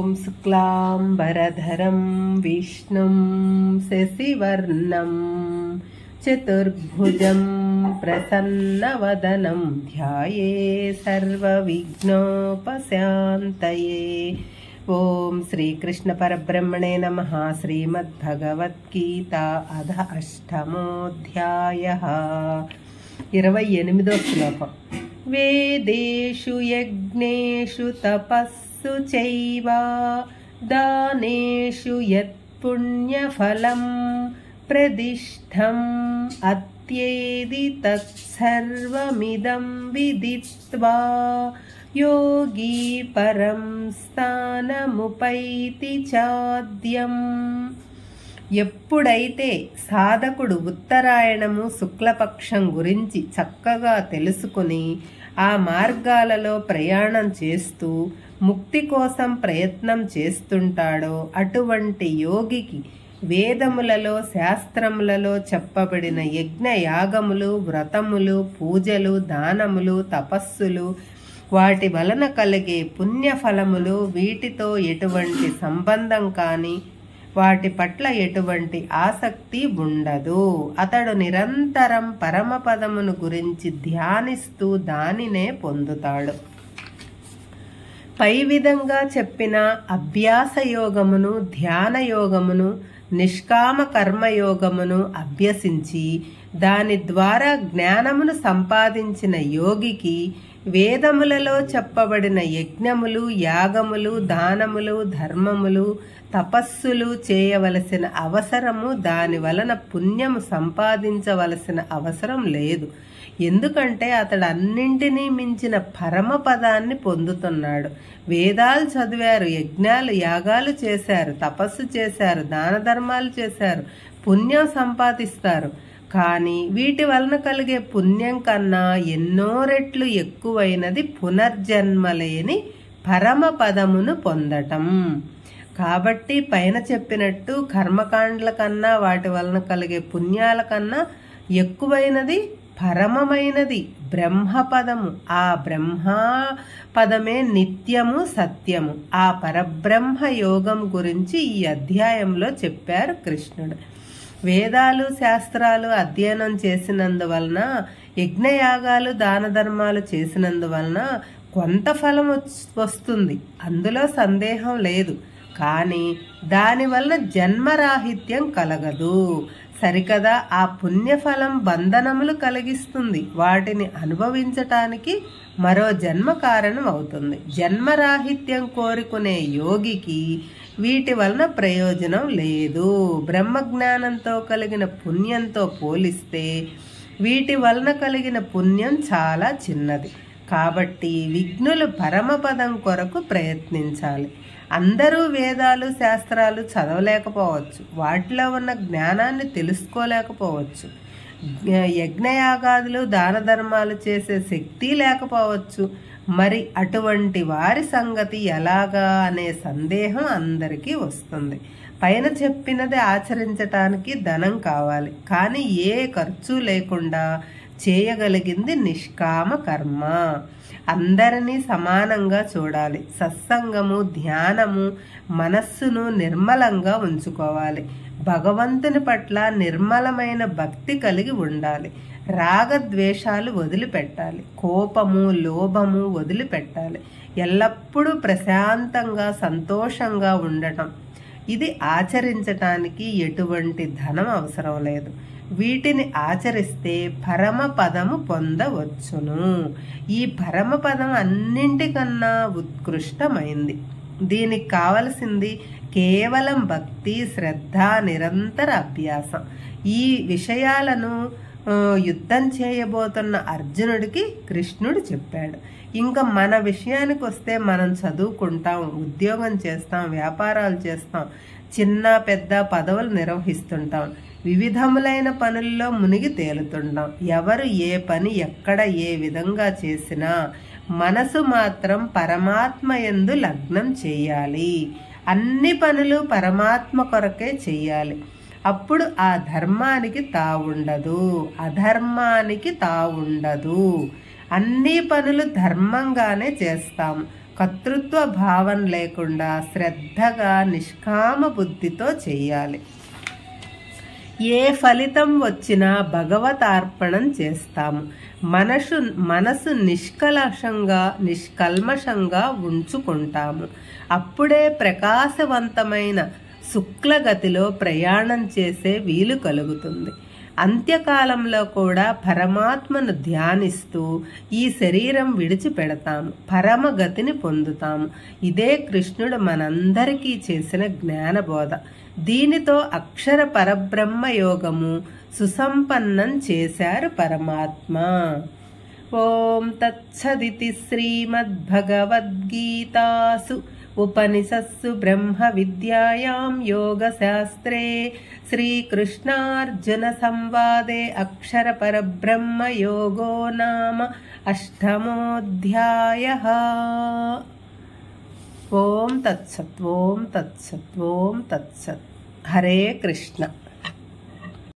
ॐ शुक्लाम्बरधरं विष्णुं शशिवर्णं चतुर्भुजं प्रसन्नवदनं ध्याये सर्वविघ्नोपशान्तये। ओम श्री कृष्ण परब्रह्मणे नमः। श्रीमद्भगवद्गीता अध अष्टमोऽध्यायः 28వ శ్లోకం। वेदेषु यज्ञेषु तपस्सु चैव दानेषु यत्पुण्यफलं प्रदिष्टम् अत्येदि तत्सर्वमिदं विदित्वा योगी परं స్థానముపైతి చాద్యం। ఎప్పుడైతే సాధకుడు ఉత్తరాయణము శుక్లపక్షం గురించి చక్కగా తెలుసుకుని ఆ మార్గాలలో ప్రయాణం చేస్తూ ముక్తి కోసం ప్రయత్నం చేస్తుంటాడో అటువంటి యోగికి వేదములలో శాస్త్రములలో చెప్పబడిన యజ్ఞ యాగములు వ్రతములు పూజలు దానములు తపస్సులు వాటి వలన కలిగే పుణ్యఫలములు వీటితో ఎటువంటి సంబంధం కానీ వాటి పట్ల ఎటువంటి ఆసక్తి ఉండదు। అతడు నిరంతరం పరమపదమును గురించి ధ్యానిస్తూ దానినే పొందుతాడు। పై విధంగా చెప్పిన అభ్యాస యోగమును ధ్యాన యోగమును నిష్కామ కర్మయోగమును అభ్యసించి దాని ద్వారా జ్ఞానమును సంపాదించిన యోగికి వేదములలో చెప్పబడిన యజ్ఞములు యాగములు దానములు ధర్మములు తపస్సులు చేయవలసిన అవసరము దాని వలన పుణ్యము సంపాదించవలసిన అవసరం లేదు। ఎందుకంటే అతడు అన్నింటినీ మించిన పరమపదాన్ని పొందుతున్నాడు। వేదాలు చదివారు, యజ్ఞాలు యాగాలు చేశారు, తపస్సు చేశారు, దాన ధర్మాలు చేశారు, పుణ్యం సంపాదిస్తారు। కానీ వీటి వలన కలిగే పుణ్యం కన్నా ఎన్నో రెట్లు ఎక్కువైనది పునర్జన్మలేని పరమపదమును పొందటం। కాబట్టి పైన చెప్పినట్టు కర్మకాండల కన్నా వాటి వలన కలిగే పుణ్యాల కన్నా ఎక్కువైనది పరమమైనది బ్రహ్మపదము। ఆ బ్రహ్మ పదమే నిత్యము సత్యము। ఆ పరబ్రహ్మ యోగం గురించి ఈ అధ్యాయంలో చెప్పారు కృష్ణుడు। వేదాలు శాస్త్రాలు అధ్యయనం చేసినందువలన యజ్ఞయాగాలు దాన ధర్మాలు చేసినందువలన కొంత ఫలం వస్తుంది, అందులో సందేహం లేదు। కానీ దానివలన జన్మరాహిత్యం కలగదు సరికదా। ఆ పుణ్యఫలం బంధనములు కలిగిస్తుంది, వాటిని అనుభవించటానికి మరో జన్మ కారణం అవుతుంది। జన్మరాహిత్యం కోరుకునే యోగికి వీటి వలన ప్రయోజనం లేదు। బ్రహ్మజ్ఞానంతో కలిగిన పుణ్యంతో పోలిస్తే వీటి వలన కలిగిన పుణ్యం చాలా చిన్నది। కాబట్టి విఘ్నులు పరమపదం కొరకు ప్రయత్నించాలి। అందరూ వేదాలు శాస్త్రాలు చదవలేకపోవచ్చు, వాటిలో ఉన్న జ్ఞానాన్ని తెలుసుకోలేకపోవచ్చు, యజ్ఞయాగాదులు దాన ధర్మాలు చేసే శక్తి లేకపోవచ్చు। మరి అటువంటి వారి సంగతి ఎలాగా అనే సందేహం అందరికీ వస్తుంది। పైన చెప్పినది ఆచరించటానికి ధనం కావాలి, కానీ ఏ ఖర్చు లేకుండా చేయగలిగింది నిష్కామ కర్మ। అందరినీ సమానంగా చూడాలి। సత్సంగము ధ్యానము మనస్సును నిర్మలంగా ఉంచుకోవాలి। భగవంతుని పట్ల నిర్మలమైన భక్తి కలిగి ఉండాలి। రాగద్వేషాలు వదిలిపెట్టాలి, కోపము లోభము వదిలిపెట్టాలి। ఎల్లప్పుడూ ప్రశాంతంగా సంతోషంగా ఉండటం, ఇది ఆచరించటానికి ఎటువంటి ధనం అవసరం లేదు। వీటిని ఆచరిస్తే పరమపదము పొందవచ్చును। ఈ పరమపదం అన్నింటికన్నా ఉత్కృష్టమైంది। దీనికి కావలసింది కేవలం భక్తి శ్రద్ధ నిరంతర అభ్యాసం। ఈ విషయాలను యుద్ధం చేయబోతున్న అర్జునుడికి కృష్ణుడు చెప్పాడు। ఇంకా మన విషయానికి వస్తే మనం చదువుకుంటాం, ఉద్యోగం చేస్తాం, వ్యాపారాలు చేస్తాం, చిన్న పెద్ద పదవులు నిర్వహిస్తుంటాం, వివిధములైన పనుల్లో మునిగి తేలుతుంటాం। ఎవరు ఏ పని ఎక్కడ ఏ విధంగా చేసినా మనసు మాత్రం పరమాత్మ యందు లగ్నం చేయాలి। అన్ని పనులు పరమాత్మ కొరకే చెయ్యాలి। అప్పుడు ఆ ధర్మానికి తావుండదు, అధర్మానికి తావుండదు। అన్ని పనులు ధర్మంగానే చేస్తాము, కర్తృత్వ భావం లేకుండా శ్రద్ధగా నిష్కామ బుద్ధితో చెయ్యాలి. ఏ ఫలితం వచ్చినా భగవతార్పణం చేస్తాము. మనసు నిష్కల్మషంగా ఉంచుకుంటాము. అప్పుడే ప్రకాశవంతమైన శుక్లగతిలో ప్రయాణం చేసే వీలు కలుగుతుంది. అంత్యకాలంలో కూడా పరమాత్మను ధ్యానిస్తూ ఈ శరీరం విడిచిపెడతాము, పరమగతిని పొందుతాము. ఇదే కృష్ణుడు మనందరికీ చేసిన జ్ఞానబోధ. దీనితో అక్షర పరబ్రహ్మ యోగము సుసంపన్నం చేశారు పరమాత్మ. ఓం తత్సదితి శ్రీమద్భగవద్గీతాసు ఉపనిషత్సు బ్రహ్మ విద్యాయాం యోగశాస్త్రే శ్రీకృష్ణార్జున సంవాదే అక్షర పరబ్రహ్మ యోగో నామ 8వ అధ్యాయః. ఓం తత్సత్. ఓం తత్సత్. ఓం తత్సత్. హరే కృష్ణ.